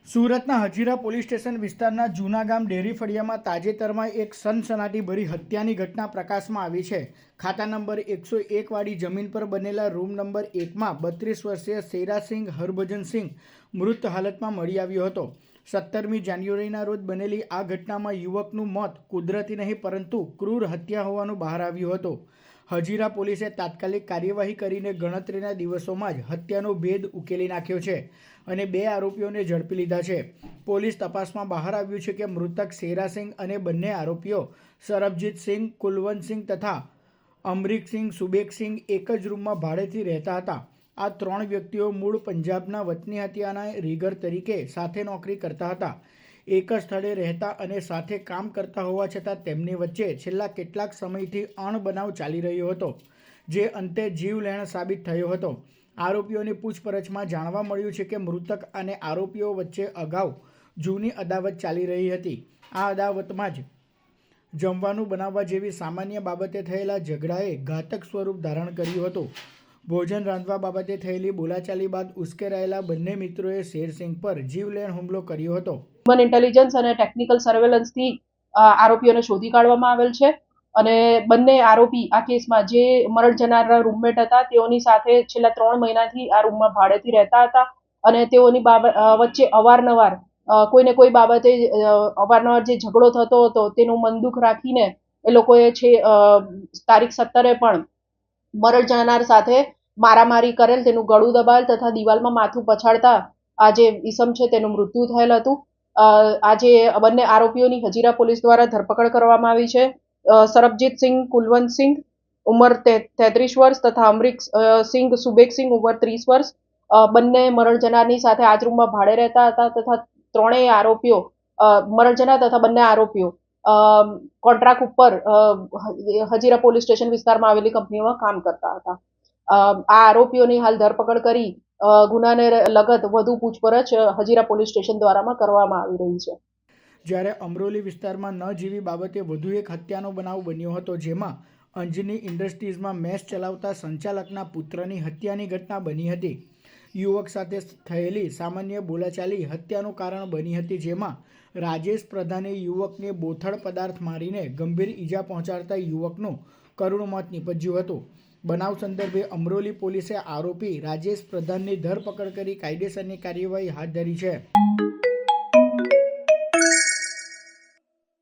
સુરતના Hazira police station વિસ્તારના જૂના ગામ ડેરી ફળિયામાં તાજેતરમાં એક સનસનાટીભરી હત્યાની ઘટના પ્રકાશમાં આવી છે। ખાતા નંબર 101 વાળી જમીન પર બનેલા રૂમ નંબર 1માં 32 વર્ષીય શેરાસિંહ હરભજનસિંહ મૃત હાલતમાં મળી આવ્યો હતો। 17મી જાન્યુઆરીના રોજ બનેલી આ ઘટનામાં યુવકનું મોત કુદરતી નહીં પરંતુ ક્રૂર હત્યા હોવાનું બહાર આવ્યું હતું। હજીરા પોલીસે તાત્કાલિક કાર્યવાહી કરીને ગણતરીના દિવસોમાં જ હત્યાનો ભેદ ઉકેલી નાખ્યો છે અને 2 આરોપીઓને ઝડપી લીધા છે। પોલીસ તપાસમાં બહાર આવ્યું છે કે મૃતક શેરાસિંહ અને બંને આરોપીઓ સરબજીતસિંહ કુલવંતસિંહ તથા અમરીકસિંહ સુબેકસિંહ એક જ રૂમમાં ભાડેથી રહેતા હતા। આ 3 વ્યક્તિઓ મૂળ પંજાબના વતની હતી અને રીગર તરીકે સાથે નોકરી કરતા હતા। એક જ સ્થળે રહેતા અને સાથે કામ કરતા હોવા છતાં તેમની વચ્ચે છેલ્લા કેટલાક સમયથી અણબનાવ ચાલી રહ્યો હતો, જે અંતે જીવલેણ સાબિત થયો હતો। આરોપીઓની પૂછપરછમાં જાણવા મળ્યું છે કે મૃતક અને આરોપીઓ વચ્ચે અગાઉ જૂની અદાવત ચાલી રહી હતી। આ અદાવતમાં જ જમવાનું બનાવવા જેવી સામાન્ય બાબતે થયેલા ઝઘડાએ ઘાતક સ્વરૂપ ધારણ કર્યું હતું। ભોજન રાંધવા બાબતે થયેલી બોલાચાલી બાદ ઉશ્કેરાયેલા બંને મિત્રોએ શેરસિંહ પર જીવલેણ હુમલો કર્યો હતો। હ્યુમન ઇન્ટેલિજન્સ અને ટેકનિકલ સર્વેલન્સથી આરોપીઓને શોધી કાઢવામાં આવેલ છે અને બંને આરોપી આ કેસમાં જે મરણ જનારના રૂમમેટ હતા તેઓની સાથે છેલ્લા 3 મહિનાથી આ રૂમમાં ભાડેથી રહેતા હતા અને તેઓની વચ્ચે અવારનવાર કોઈને કોઈ બાબતે અવારનવાર જે ઝઘડો થતો હતો તેનું મન દુઃખ રાખીને એ લોકોએ તારીખ 17 પણ મરણ જનાર સાથે મારામારી કરેલ, તેનું ગળું દબાવેલ તથા દિવાલમાં માથું પછાડતા આ જે ઈસમ છે તેનું મૃત્યુ થયેલ હતું। આજે બંને આરોપીઓની હજીરા પોલીસ દ્વારા ધરપકડ કરવામાં આવી છે। સરબજીતસિંહ કુલવંતસિંહ ઉંમર 33 વર્ષ તથા અમરીક સિંહ સુબેકસિંહ ઉંમર 30 વર્ષ બંને મરણ જનારની સાથે આજ રૂમમાં ભાડે રહેતા હતા તથા ત્રણેય આરોપીઓ મરણ જનાર તથા બંને આરોપીઓ કોન્ટ્રાક્ટ ઉપર હજીરા પોલીસ સ્ટેશન વિસ્તારમાં આવેલી કંપનીમાં કામ કરતા હતા। આ આરોપીઓની હાલ ધરપકડ કરી ગુનાને લગત વધુ પૂછપરછ હજીરા પોલીસ સ્ટેશન દ્વારામાં કરવામાં આવી રહી છે। જ્યારે અમરોલી વિસ્તારમાં ન જેવી બાબતે વધુ એક હત્યાનો બનાવ બન્યો હતો, જેમાં અંજની ઇન્ડસ્ટ્રીઝમાં મેસ ચલાવતા સંચાલકના પુત્રની હત્યાની ઘટના બની હતી। યુવક સાથે થયેલી સામાન્ય બોલાચાલી હત્યાનું કારણ બની હતી, જેમાં રાજેશ પ્રધાને યુવકને બોથડ પદાર્થ મારીને ગંભીર ઈજા પહોંચાડતા યુવકનું કરુણ મોત નીપજ્યું હતું। બનાવ સંદર્ભે અમરોલી પોલીસે આરોપી રાજેશ પ્રધાનની ધરપકડ કરી કાયદેસરની કાર્યવાહી હાથ ધરી છે।